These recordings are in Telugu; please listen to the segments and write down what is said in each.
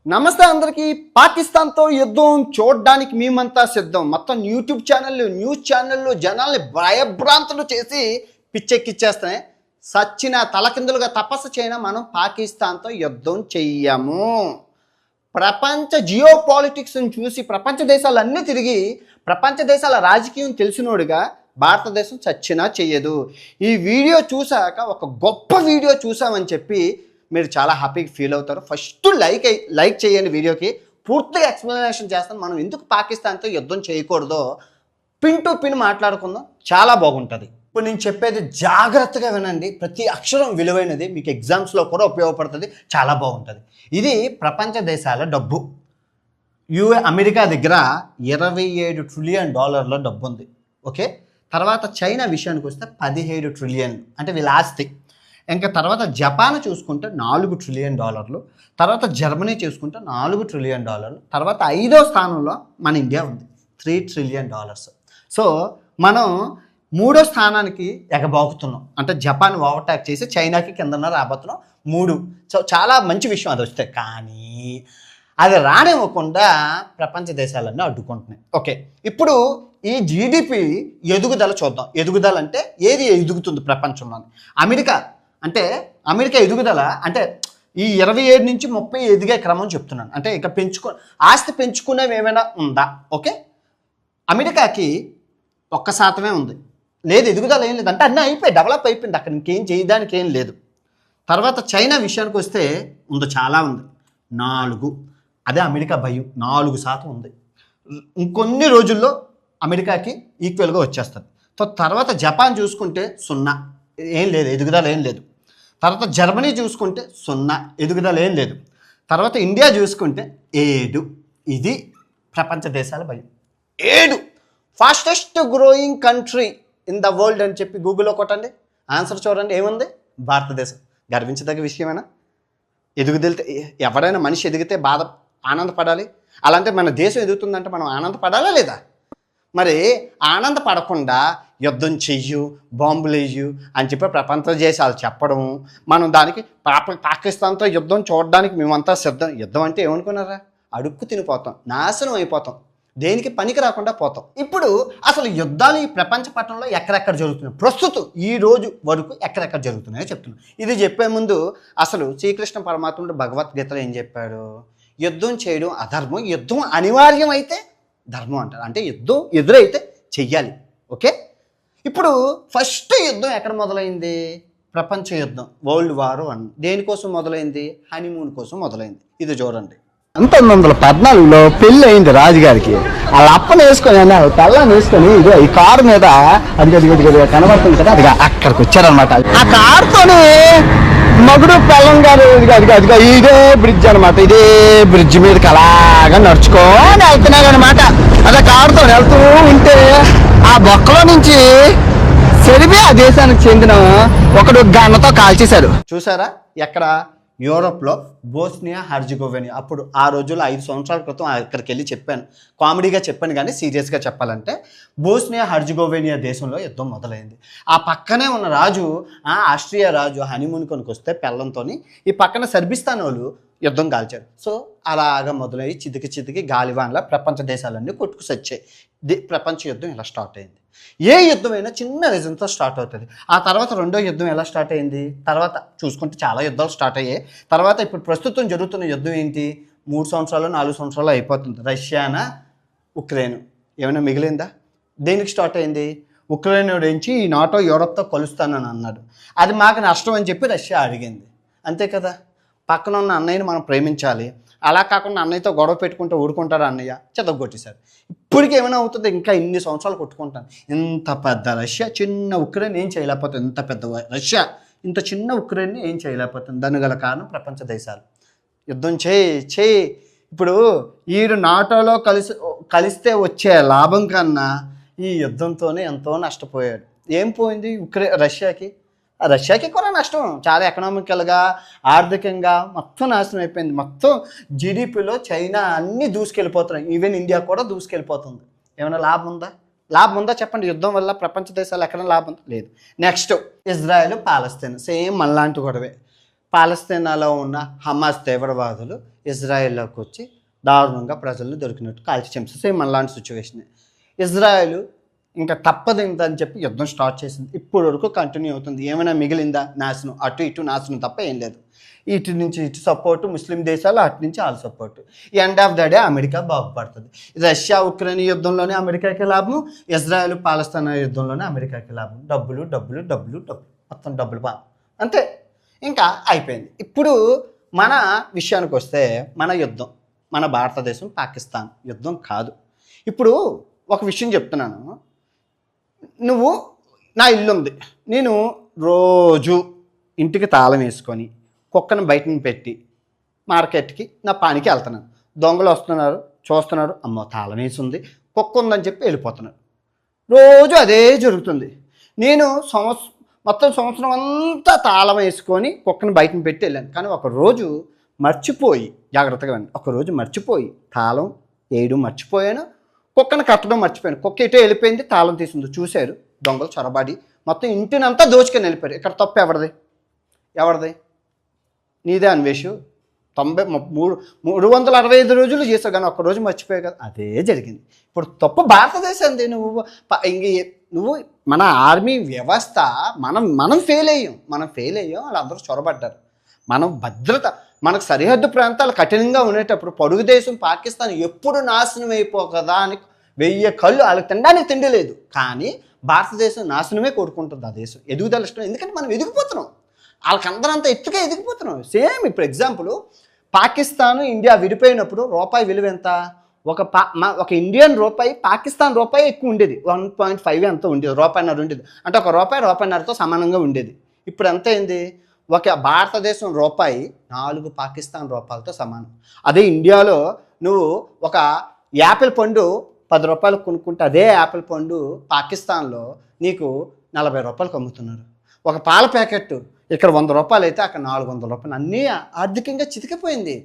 నమస్తే అందరికీ. పాకిస్తాన్తో యుద్ధం చూడడానికి మేమంతా సిద్ధం. మొత్తం యూట్యూబ్ ఛానళ్ళు, న్యూస్ ఛానళ్ళు జనాల్ని భయభ్రాంతులు చేసి పిచ్చెక్కిచ్చేస్తాయి. సచ్చిన తలకిందులుగా తపస్సు చేయన మనం పాకిస్తాన్తో యుద్ధం చెయ్యము. ప్రపంచ జియో పాలిటిక్స్ని చూసి ప్రపంచ దేశాలన్నీ తిరిగి ప్రపంచ దేశాల రాజకీయం తెలిసినోడుగా భారతదేశం చచ్చినా చెయ్యదు. ఈ వీడియో చూశాక ఒక గొప్ప వీడియో చూసామని చెప్పి మీరు చాలా హ్యాపీగా ఫీల్ అవుతారు. ఫస్ట్ లైక్ చేయండి. వీడియోకి పూర్తిగా ఎక్స్ప్లెనేషన్ చేస్తాను. మనం ఎందుకు పాకిస్తాన్తో యుద్ధం చేయకూడదో పిన్ టు పిన్ మాట్లాడుకుందాం. చాలా బాగుంటుంది. ఇప్పుడు నేను చెప్పేది జాగ్రత్తగా వినండి. ప్రతి అక్షరం విలువైనది. మీకు ఎగ్జామ్స్లో కూడా ఉపయోగపడుతుంది. చాలా బాగుంటుంది. ఇది ప్రపంచ దేశాల డబ్బు. అమెరికా దగ్గర $27 ట్రిలియన్ డబ్బు ఉంది. ఓకే. తర్వాత చైనా విషయానికి వస్తే 17 ట్రిలియన్ అంటే వీళ్ళ ఆస్తి. ఇంకా తర్వాత జపాన్ చూసుకుంటే $4 ట్రిలియన్, తర్వాత జర్మనీ చూసుకుంటే $4 ట్రిలియన్, తర్వాత 5వ స్థానంలో మన ఇండియా ఉంది, $3 ట్రిలియన్. సో మనం 3వ స్థానానికి ఎగబాకుతున్నాం. అంటే జపాన్ ఓవర్టాక్ చేసి చైనాకి కిందన రాబోతున్నాం 3. సో చాలా మంచి విషయం అది వస్తే. కానీ అది రానివ్వకుండా ప్రపంచ దేశాలన్నీ అడ్డుకుంటున్నాయి. ఓకే, ఇప్పుడు ఈ జీడిపి ఎదుగుదల చూద్దాం. ఎదుగుదల అంటే ఏది ఎదుగుతుంది ప్రపంచంలో? అమెరికా ఎదుగుదల అంటే ఈ 27 నుంచి 30 ఎదిగే క్రమం చెప్తున్నాను. అంటే ఇక ఆస్తి పెంచుకునేవి ఏమైనా ఉందా? ఓకే, అమెరికాకి 1% ఉంది. లేదు, ఎదుగుదల ఏం లేదు. అంటే అన్నీ అయిపోయి డెవలప్ అయిపోయింది. అక్కడ ఇంకేం చేయడానికి ఏం లేదు. తర్వాత చైనా విషయానికి వస్తే చాలా ఉంది, 4. అదే అమెరికా భయం, 4% ఉంది. ఇంకొన్ని రోజుల్లో అమెరికాకి ఈక్వల్గా వచ్చేస్తుంది. తర్వాత జపాన్ చూసుకుంటే 0, ఏం లేదు, ఎదుగుదల ఏం లేదు. తర్వాత జర్మనీ చూసుకుంటే 0, ఎదుగుదల ఏం లేదు. తర్వాత ఇండియా చూసుకుంటే 7. ఇది ప్రపంచ దేశాల భయం. 7 fastest growing country in the world అని చెప్పి గూగుల్లో కొట్టండి. ఆన్సర్ చూడండి, ఏముంది? భారతదేశం. గర్వించదగ్గ విషయమేనా? ఎదుగుదల ఎవరైనా మనిషి ఎదిగితే ఆనందపడాలి. అలాంటి మన దేశం ఎదుగుతుందంటే మనం ఆనందపడాలా లేదా? మరి ఆనందపడకుండా యుద్ధం చెయ్యు, బాంబులు వేయు అని చెప్పి ప్రపంచ దేశాలు చెప్పడం, మనం దానికి పాకిస్తాన్తో యుద్ధం చూడడానికి మేమంతా సిద్ధం. యుద్ధం అంటే ఏమనుకున్నారా? అడుక్కు తినిపోతాం, నాశనం అయిపోతాం, దేనికి పనికి రాకుండా పోతాం. ఇప్పుడు అసలు యుద్ధాలు ఈ ప్రపంచ పట్టణంలో ఎక్కడెక్కడ జరుగుతున్నాయి, ప్రస్తుతం ఈ రోజు వరకు ఎక్కడెక్కడ జరుగుతున్నాయో చెప్తున్నాను. ఇది చెప్పే ముందు అసలు శ్రీకృష్ణ పరమాత్ముడు భగవద్గీతలో ఏం చెప్పాడు? యుద్ధం చేయడం అధర్మం, యుద్ధం అనివార్యం అయితే ధర్మం అంటారు. అంటే యుద్ధం ఎదురైతే చెయ్యాలి. ఓకే, ఇప్పుడు ఫస్ట్ యుద్ధం ఎక్కడ మొదలైంది? ప్రపంచ యుద్ధం, వరల్డ్ వార్ 1. దేనికోసం మొదలైంది? హనీమూన్ కోసం మొదలైంది. ఇది చూడండి. 1914లో పెళ్ళి అయింది రాజుగారికి. వాళ్ళ అప్పని వేసుకొని అన్నారు, తల్లని వేసుకొని ఇదో ఈ కారు మీద అది కనబడుతుంది కదా, అది అక్కడికి వచ్చారనమాట. ఆ కారుతోని మగుడు పెళ్ళం గారు అదిగా ఇదే బ్రిడ్జ్ అనమాట. ఇదే బ్రిడ్జ్ మీదకి అలాగా నడుచుకొని వెళ్తున్నాడు అనమాట. అదే కారుతో వెళ్తూ ఉంటే ఆ బొక్కలో నుంచి సెర్బియా దేశానికి చెందిన ఒకడు గన్నతో కాల్చేశారు. చూసారా? ఎక్కడ? యూరోప్లో బోస్నియా హెర్జగోవినా. అప్పుడు ఆ రోజుల్లో 5 సంవత్సరాల క్రితం అక్కడికి వెళ్ళి చెప్పాను. కామెడీగా చెప్పాను, కానీ సీరియస్గా చెప్పాలంటే బోస్నియా హెర్జగోవినా దేశంలో యుద్ధం మొదలైంది. ఆ పక్కనే ఉన్న రాజు, ఆస్ట్రియా రాజు హనీమూన్ కొనుక్కు వస్తే పెళ్ళంతో ఈ పక్కన సర్బిస్తాన్ వాళ్ళు యుద్ధం కాల్చారు. సో అలాగా మొదలయ్యి చితికి గాలివాన్లా ప్రపంచ దేశాలన్నీ కొట్టుకు సచ్చాయి. ప్రపంచ యుద్ధం ఇలా స్టార్ట్ అయింది. ఏ యుద్ధమైనా చిన్న రీజన్తో స్టార్ట్ అవుతుంది. ఆ తర్వాత 2వ యుద్ధం ఎలా స్టార్ట్ అయింది? తర్వాత చూసుకుంటే చాలా యుద్ధాలు స్టార్ట్ అయ్యాయి. తర్వాత ఇప్పుడు ప్రస్తుతం జరుగుతున్న యుద్ధం ఏంటి? 3 సంవత్సరాలు 4 సంవత్సరాలు అయిపోతుంది. రష్యానా ఉక్రెయిన్ ఏమైనా మిగిలిందా? దేనికి స్టార్ట్ అయింది? ఉక్రెయిన్ నుంచి ఈ నాటో యూరోప్తో కలుస్తానని అన్నాడు. అది మాకు నష్టం అని చెప్పి రష్యా అడిగింది. అంతే కదా. పక్కన ఉన్న అన్నయ్యని మనం ప్రేమించాలి. అలా కాకుండా అన్నయ్యతో గొడవ పెట్టుకుంటూ ఊరుకుంటాడు అన్నయ్య, చెదగొట్టేశారు. ఇప్పటికి ఏమైనా అవుతుంది? ఇంకా ఇన్ని సంవత్సరాలు కొట్టుకుంటాను. ఇంత పెద్ద రష్యా చిన్న ఉక్రెయిన్ ఏం చేయలేకపోతుంది. ఇంత పెద్ద రష్యా ఇంత చిన్న ఉక్రెయిన్ ఏం చేయలేకపోతుంది. దానికి గల కారణం ప్రపంచ దేశాలు. యుద్ధం చేయి. ఇప్పుడు ఈడు నాటోలో కలిస్తే వచ్చే లాభం కన్నా ఈ యుద్ధంతోనే ఎంతో నష్టపోయాడు. ఏం పోయింది రష్యాకి కూడా నష్టం. చాలా ఎకనామికల్గా, ఆర్థికంగా మొత్తం నాశనం అయిపోయింది. మొత్తం జీడిపిలో చైనా అన్నీ దూసుకెళ్ళిపోతున్నాయి. ఈవెన్ ఇండియా కూడా దూసుకెళ్ళిపోతుంది. ఏమైనా లాభం ఉందా చెప్పండి? యుద్ధం వల్ల ప్రపంచ దేశాలు ఎక్కడ లాభం లేదు. నెక్స్ట్ ఇజ్రాయెల్ పాలస్తీన్, సేమ్ మనలాంటి గొడవే. పాలస్తీనాలో ఉన్న హమాస్ తీవ్రవాదులు ఇజ్రాయెల్లోకి వచ్చి దారుణంగా ప్రజలను దొరికినట్టు కాల్చి చంపేసి సేమ్ మనలాంటి సిచ్యువేషన్. ఇజ్రాయెల్ ఇంకా తప్పదు ఇంతని చెప్పి యుద్ధం స్టార్ట్ చేసింది. ఇప్పటి వరకు కంటిన్యూ అవుతుంది. ఏమైనా మిగిలిందా? నాశనం, అటు ఇటు నాశనం తప్ప ఏం లేదు. ఇటు నుంచి ఇటు సపోర్టు ముస్లిం దేశాలు, అటు నుంచి వాళ్ళ support. End of the day America బాగుపడుతుంది. రష్యా ఉక్రెయిన్ యుద్ధంలోనే అమెరికాకి లాభం, ఇజ్రాయెల్ పాలస్తీనా యుద్ధంలోనే అమెరికాకి లాభం. డబ్బులు డబ్బులు డబ్బులు డబ్బులు, మొత్తం డబ్బులు బా అంతే, ఇంకా అయిపోయింది. ఇప్పుడు మన విషయానికి వస్తే మన యుద్ధం, మన భారతదేశం పాకిస్తాన్ యుద్ధం కాదు. ఇప్పుడు ఒక విషయం చెప్తున్నాను. నువ్వు, నా ఇల్లు ఉంది, నేను రోజు ఇంటికి తాళం వేసుకొని కుక్కను బయటని పెట్టి మార్కెట్కి నా పనికి వెళ్తున్నాను. దొంగలు వస్తున్నారు, చూస్తున్నారు, అమ్మో తాళం వేసి ఉంది, కుక్క ఉందని చెప్పి వెళ్ళిపోతున్నాను. రోజు అదే జరుగుతుంది. నేను మొత్తం సంవత్సరం అంతా తాళం వేసుకొని కుక్కను బయటని పెట్టి వెళ్ళాను. కానీ ఒకరోజు మర్చిపోయి, జాగ్రత్తగా వెళ్ళండి, ఒకరోజు మర్చిపోయి తాళం వేయడం మర్చిపోయాను, కుక్కను కట్టడం మర్చిపోయాను. కుక్క ఎటో వెళ్ళిపోయింది, తాళం తీసింది, చూశారు దొంగలు చొరబాడి మొత్తం ఇంటినంతా దోచుకొని వెళ్ళిపోయారు. ఇక్కడ తప్పు ఎవరిది? నీదే అన్వేషు. 365 రోజులు చేసావు కానీ ఒక్కరోజు మర్చిపోయావు కదా, అదే జరిగింది. ఇప్పుడు తప్పు భారతదేశంది. నువ్వు మన ఆర్మీ వ్యవస్థ మనం ఫెయిల్ అయ్యాం. వాళ్ళందరూ చొరబడ్డారు. మనం భద్రత, మనకు సరిహద్దు ప్రాంతాలు కఠినంగా ఉండేటప్పుడు పొరుగు దేశం పాకిస్తాన్ ఎప్పుడు నాశనం అయిపోకదా అని 1000 కళ్ళు, వాళ్ళకి తినడానికి తిండి లేదు. కానీ భారతదేశం నాశనమే కోరుకుంటుంది. ఆ దేశం ఎదుగుదల ఇష్టం, ఎందుకంటే మనం ఎదిగిపోతున్నాం. వాళ్ళకందరంతా ఎత్తుగా ఎదిగిపోతున్నాం. సేమ్ ఇప్పుడు ఎగ్జాంపుల్, పాకిస్తాన్ ఇండియా విడిపోయినప్పుడు రూపాయి విలువ ఎంత? ఒక ఇండియన్ రూపాయి పాకిస్తాన్ రూపాయి ఎక్కువ ఉండేది. 1.5 ఎంతో ఉండేది, రూపాయిన్నర ఉండేది. అంటే ఒక రూపాయిన్నరతో సమానంగా ఉండేది. ఇప్పుడు ఎంత అయింది? ఒక భారతదేశం రూపాయి 4 పాకిస్తాన్ రూపాయలతో సమానం. అదే ఇండియాలో నువ్వు ఒక యాపిల్ పండు 10 రూపాయలకు కొనుక్కుంటే అదే యాపిల్ పండు పాకిస్తాన్లో నీకు 40 రూపాయలకు అమ్ముతున్నారు. ఒక పాల ప్యాకెట్ ఇక్కడ 100 రూపాయలు అయితే అక్కడ 400 రూపాయలు. అన్నీ ఆర్థికంగా చితికిపోయింది,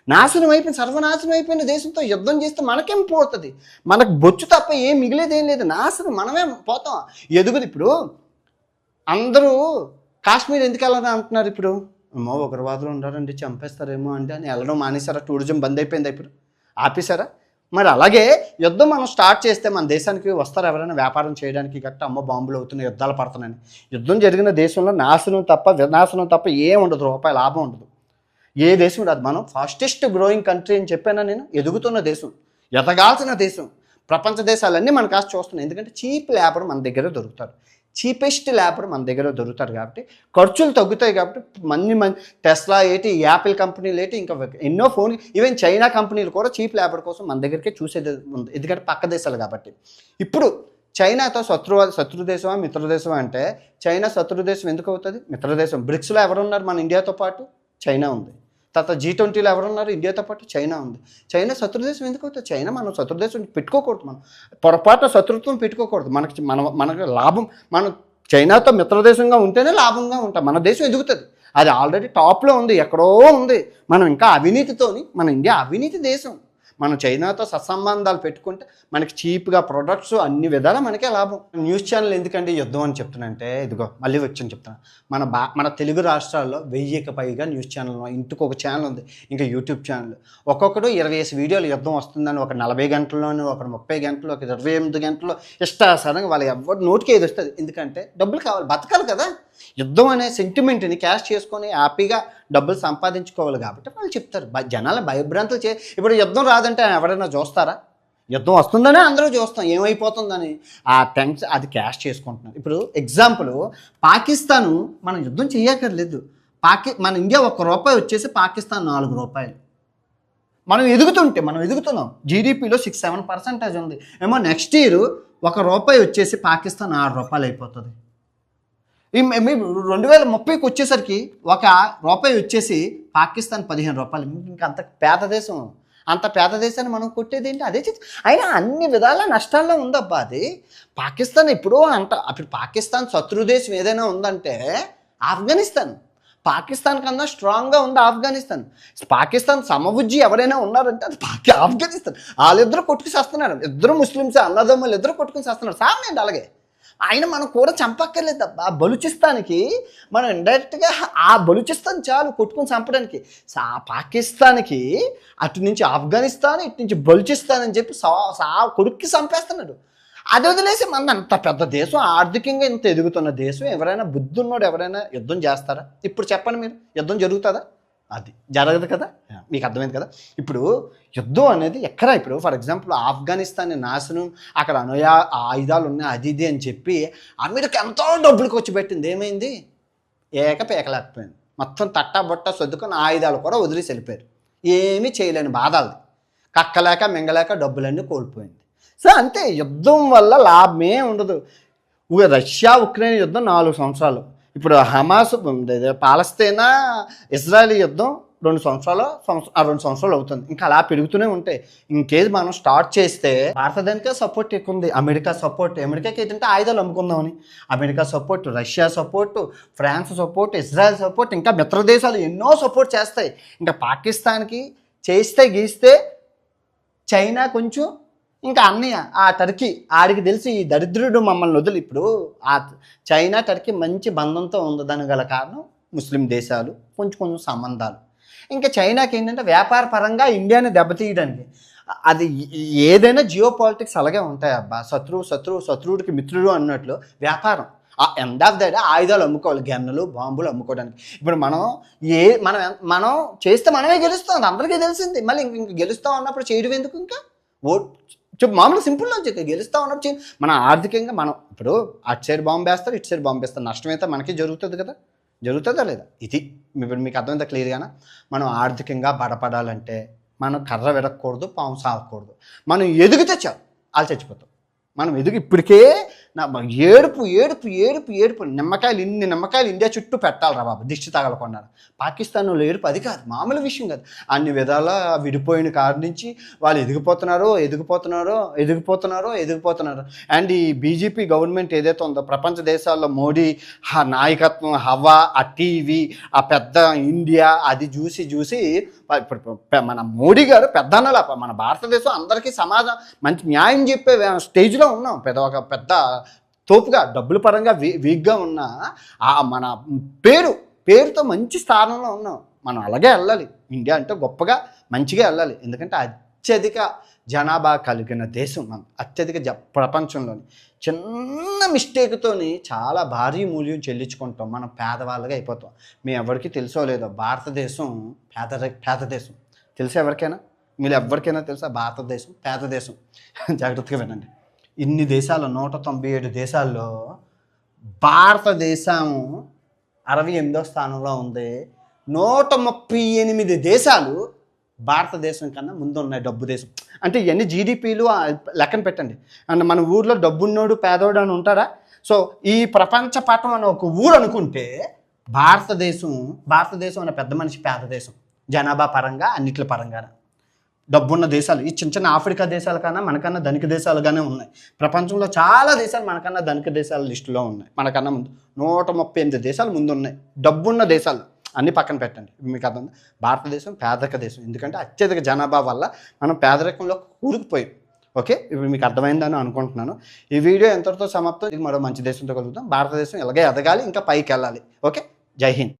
నాశనం అయిపోయింది, సర్వనాశనం అయిపోయిన దేశంతో యుద్ధం చేస్తే మనకేం పోతుంది? మనకు బొచ్చు తప్ప ఏం మిగిలేదేం లేదు, నాశనం, మనమే పోతాం. ఎదుగుది. ఇప్పుడు అందరూ కాశ్మీర్ ఎందుకు వెళ్ళాలని అంటున్నారు? ఇప్పుడు అమ్మో ఉగ్రవాదులు ఉన్నారండి, చంపేస్తారేమో అంటే అని వెళ్ళడం మానేశారా? టూరిజం బంద్ అయిపోయిందా? ఇప్పుడు ఆపేశారా? మరి అలాగే యుద్ధం మనం స్టార్ట్ చేస్తే మన దేశానికి వస్తారు ఎవరైనా వ్యాపారం చేయడానికి గట్ట, అమ్మ బాంబులు అవుతున్నాయి, యుద్ధాలు పడుతున్నాయని. యుద్ధం జరిగిన దేశంలో నాశనం తప్ప ఏం ఉండదు, రూపాయి లాభం ఉండదు. ఏ దేశం రాదు. మనం ఫాస్టెస్ట్ గ్రోయింగ్ కంట్రీ అని చెప్పానా నేను? ఎదుగుతున్న దేశం, ఎదగాల్సిన దేశం. ప్రపంచ దేశాలన్నీ మన కాస్త చూస్తున్నాయి. ఎందుకంటే చీప్ లేబర్ మన దగ్గర దొరుకుతారు, చీపెస్ట్ లేబర్ మన దగ్గర దొరుకుతారు కాబట్టి ఖర్చులు తగ్గుతాయి. కాబట్టి మంది టెస్లా ఏంటి, యాపిల్ కంపెనీలు ఏంటి, ఇంకా ఎన్నో ఫోన్, ఈవెన్ చైనా కంపెనీలు కూడా చీప్ లేబర్ కోసం మన దగ్గరికే చూసేది ఉంది. ఎందుకంటే పక్క దేశాలు కాబట్టి. ఇప్పుడు చైనాతో శత్రు దేశమా మిత్రదేశమా అంటే, చైనా శత్రు దేశం ఎందుకు అవుతుంది? మిత్రదేశం. బ్రిక్స్లో ఎవరున్నారు మన ఇండియాతో పాటు? చైనా ఉంది. తర్వాత G20లో ఎవరున్నారు ఇండియాతో పాటు? చైనా ఉంది. చైనా శత్రుదేశం ఎందుకు అవుతుంది? చైనా మనం శత్రుదేశం పెట్టుకోకూడదు. మనం పొరపాటు శత్రుత్వం పెట్టుకోకూడదు. మనకు లాభం, మనం చైనాతో మిత్రదేశంగా ఉంటేనే లాభంగా ఉంటాం. మన దేశం ఎదుగుతుంది. అది ఆల్రెడీ టాప్లో ఉంది, ఎక్కడో ఉంది. మనం ఇంకా అవినీతితోని, మన ఇండియా అవినీతి దేశం. మనం చైనాతో సత్సంబంధాలు పెట్టుకుంటే మనకి చీప్గా ప్రొడక్ట్స్ అన్ని విధాలా మనకే లాభం. న్యూస్ ఛానల్ ఎందుకంటే యుద్ధం అని చెప్తున్నానంటే, ఇదిగో మళ్ళీ వచ్చని చెప్తాను. మన తెలుగు రాష్ట్రాల్లో 1000కి పైగా న్యూస్ ఛానల్, ఇంటికి ఒక ఛానల్ ఉంది, ఇంకా యూట్యూబ్ ఛానల్. ఒక్కొక్కడు 20 వీడియోలు యుద్ధం వస్తుందని, ఒక 40 గంటల్లోనూ, ఒక 30 గంటలు, ఒక 28 గంటలు ఇష్టాసరంగా వాళ్ళు ఎవరు నోటికి ఏది వస్తుంది. ఎందుకంటే డబ్బులు కావాలి, బతకాలి కదా. యుద్ధం అనే సెంటిమెంట్ని క్యాష్ చేసుకొని హ్యాపీగా డబ్బులు సంపాదించుకోవాలి కాబట్టి వాళ్ళు చెప్తారు. జనాల భయభ్రాంతులు ఇప్పుడు యుద్ధం రాదంటే ఎవరైనా చూస్తారా? యుద్ధం వస్తుందనే అందరూ చూస్తాం, ఏమైపోతుందని. ఆ థ్యాంక్స్ అది క్యాష్ చేసుకుంటున్నారు. ఇప్పుడు ఎగ్జాంపుల్, పాకిస్తాను మనం యుద్ధం చేయక్కర్లేదు. మన ఇండియా ₹1 వచ్చేసి పాకిస్తాన్ 4 రూపాయలు. మనం ఎదుగుతున్నాం. జీడిపిలో 6-7% ఉంది ఏమో. నెక్స్ట్ ఇయర్ ₹1 వచ్చేసి పాకిస్తాన్ 6 రూపాయలు అయిపోతుంది. 2030కి వచ్చేసరికి ₹1 వచ్చేసి పాకిస్తాన్ 15 రూపాయలు. ఇంకా అంత పేద దేశాన్ని మనం కొట్టేది ఏంటి? అదే అయినా అన్ని విధాల నష్టాల్లో ఉందబ్బా అది. పాకిస్తాన్ అప్పుడు పాకిస్తాన్ శత్రుదేశం ఏదైనా ఉందంటే ఆఫ్ఘనిస్తాన్. పాకిస్తాన్ కన్నా స్ట్రాంగ్గా ఉంది ఆఫ్ఘనిస్తాన్. పాకిస్తాన్ సమబుజ్జి ఎవరైనా ఉన్నారంటే అది ఆఫ్ఘనిస్తాన్. వాళ్ళిద్దరూ కొట్టుకు చేస్తున్నారు. ఇద్దరు ముస్లిమ్స్ అన్నదమ్ములు ఇద్దరు కొట్టుకుని చేస్తున్నారు. సామేంటి అలాగే ఆయన మనం కూడా చంపక్కర్లేదు అబ్బా. బలూచిస్తాన్కి మనం ఇండైరెక్ట్గా ఆ బలూచిస్తాన్ చాలు కొట్టుకొని చంపడానికి. పాకిస్తాన్కి అటు నుంచి ఆఫ్ఘనిస్తాన్, ఇటు నుంచి బలూచిస్తాన్ అని చెప్పి కొడుక్కి చంపేస్తున్నాడు. అది వదిలేసి మన అంత పెద్ద దేశం, ఆర్థికంగా ఇంత ఎదుగుతున్న దేశం, ఎవరైనా బుద్ధి ఉన్నోడు ఎవరైనా యుద్ధం చేస్తారా? ఇప్పుడు చెప్పండి, మీరు యుద్ధం జరుగుతుందా? అది జరగదు కదా. మీకు అర్థమైంది కదా. ఇప్పుడు యుద్ధం అనేది ఎక్కడ, ఇప్పుడు ఫర్ ఎగ్జాంపుల్ ఆఫ్ఘనిస్తాన్ నాశనం, అక్కడ ఆయుధాలు ఉన్నాయి అది ఇది అని చెప్పి అమెరికా ఎంతో డబ్బులు ఖర్చు పెట్టింది. ఏమైంది? పేకలేకపోయింది. మొత్తం తట్టా బొట్ట సర్దుకొని ఆయుధాలు కూడా వదిలేసి వెళ్ళిపోయారు. ఏమీ చేయలేని బాధలది. కక్కలేక మింగలేక డబ్బులన్నీ కోల్పోయింది. సో అంతే, యుద్ధం వల్ల లాభమే ఉండదు. రష్యా ఉక్రెయిన్ యుద్ధం 4 సంవత్సరాలు, ఇప్పుడు హమాస్ పాలస్తీనా ఇజ్రాయెల్ యుద్ధం 2 సంవత్సరాలు అవుతుంది. ఇంకా అలా పెరుగుతూనే ఉంటాయి. ఇంకేది మనం స్టార్ట్ చేస్తే భారతదేశానికే సపోర్ట్ ఎక్కువ ఉంది. అమెరికాకి ఏంటంటే ఆయుధాలు అమ్ముకుందామని America support, Russia support, France support, Israel support, ఇంకా మిత్ర దేశాలు ఎన్నో సపోర్ట్ చేస్తాయి. ఇంకా పాకిస్తాన్కి చేస్తే గీస్తే చైనా కొంచెం, ఇంకా అన్నయ్య ఆ టర్కీ ఆడికి తెలిసి ఈ దరిద్రుడు మమ్మల్ని వదిలి. ఇప్పుడు ఆ చైనా టర్కీ మంచి బంధంతో ఉంది. దానికి గల కారణం ముస్లిం దేశాలు, కొంచెం సంబంధాలు. ఇంకా చైనాకి ఏంటంటే వ్యాపార పరంగా ఇండియాని దెబ్బతీయడానికి. అది ఏదైనా జియో పాలిటిక్స్ అలాగే ఉంటాయి అబ్బా. శత్రువుడికి మిత్రుడు అన్నట్లు వ్యాపారం. ఆ ఎండ్ ఆఫ్ ద డే ఆయుధాలు అమ్ముకోవాలి, గన్నులు బాంబులు అమ్ముకోవడానికి. ఇప్పుడు మనం చేస్తే మనమే గెలుస్తాం, అందరికీ తెలిసింది. మళ్ళీ ఇంక గెలుస్తాం అన్నప్పుడు చేయడం ఎందుకు? ఇంకా మామూలు సింపుల్ లాజిక్, గెలుస్తా ఉన్నప్పుడు మన ఆర్థికంగా మనం ఇప్పుడు అటు సైడ్ బాంబు వేస్తారు, ఇటు సైడ్ బాంబు వేస్తారు, నష్టం అయితే మనకి జరుగుతుంది కదా. జరుగుతుందా లేదా? ఇది ఇప్పుడు మీకు అర్థమైందా క్లియర్గానా? మనం ఆర్థికంగా బడపడాలంటే మనం కర్ర విరగకూడదు, పాము సాగకూడదు. మనం ఎదిగితే చాలు, వాళ్ళు చచ్చిపోతాం. మనం ఇప్పటికే ఏడుపు నిమ్మకాయలు, ఇన్ని నిమ్మకాయలు ఇండియా చుట్టూ పెట్టాలిరా బాబు, దిష్టి తగలకుండా. పాకిస్తాన్లో ఏడుపు అది కాదు, మామూలు విషయం కాదు. అన్ని విధాలా విడిపోయిన కాడి నుంచి వాళ్ళు ఎదిగిపోతున్నారు. అండ్ ఈ బీజేపీ గవర్నమెంట్ ఏదైతే ఉందో ప్రపంచ దేశాల్లో మోడీ నాయకత్వం, హవా, ఆ టీవీ, ఆ పెద్ద ఇండియా, అది చూసి ఇప్పుడు మన మోడీ గారు పెద్దన్నలా మన భారతదేశం అందరికీ సమాజం మంచి న్యాయం చెప్పే స్టేజ్లో ఉన్నాం. ఒక పెద్ద తోపుగా డబ్బుల పరంగా వీక్గా ఉన్న మన పేరుతో మంచి స్థానంలో ఉన్నాం. మనం అలాగే వెళ్ళాలి. ఇండియా అంటే గొప్పగా మంచిగా వెళ్ళాలి. ఎందుకంటే అత్యధిక జనాభా కలిగిన దేశం మనం, అత్యధిక ప్రపంచంలోని. చిన్న మిస్టేక్తోని చాలా భారీ మూల్యం చెల్లించుకుంటాం, మనం పేదవాళ్ళగా అయిపోతాం. మీ ఎవరికి తెలుసో లేదో భారతదేశం పేద దేశం. తెలుసా ఎవరికైనా? మీరు ఎవరికైనా తెలుసా భారతదేశం పేద దేశం? జాగ్రత్తగా వినండి. ఇన్ని దేశాలు 197 దేశాల్లో భారతదేశం 68వ స్థానంలో ఉంది. 138 దేశాలు భారతదేశం కన్నా ముందు ఉన్నాయి. డబ్బు దేశం అంటే ఇవన్నీ జీడిపిలు లెక్కన పెట్టండి. అండ్ మన ఊర్లో డబ్బున్నోడు పేదోడు అని ఉంటారా? సో ఈ ప్రపంచ పటం అని ఒక ఊరు అనుకుంటే భారతదేశం అనే పెద్ద మనిషి పేద దేశం, జనాభా పరంగా అన్నిట్ల పరంగా. డబ్బున్న దేశాలు ఈ చిన్న ఆఫ్రికా దేశాల కన్నా మనకన్నా ధనిక దేశాలుగానే ఉన్నాయి. ప్రపంచంలో చాలా దేశాలు మనకన్నా ధనిక దేశాల లిస్టులో ఉన్నాయి. మనకన్నా ముందు 138 దేశాలు ముందు ఉన్నాయి. డబ్బున్న దేశాలు అన్ని పక్కన పెట్టండి. మీకు అర్థం, భారతదేశం పేదరిక దేశం. ఎందుకంటే అత్యధిక జనాభా వల్ల మనం పేదరికంలో కూరుకుపోయాం. ఓకే, ఇప్పుడు మీకు అర్థమైందని అనుకుంటున్నాను. ఈ వీడియో ఎంతటితో సమాప్తం. మరో మంచి దేశంతో కలుగుతాం. భారతదేశం ఎలాగే ఎదగాలి, ఇంకా పైకి వెళ్ళాలి. ఓకే, జై హింద్.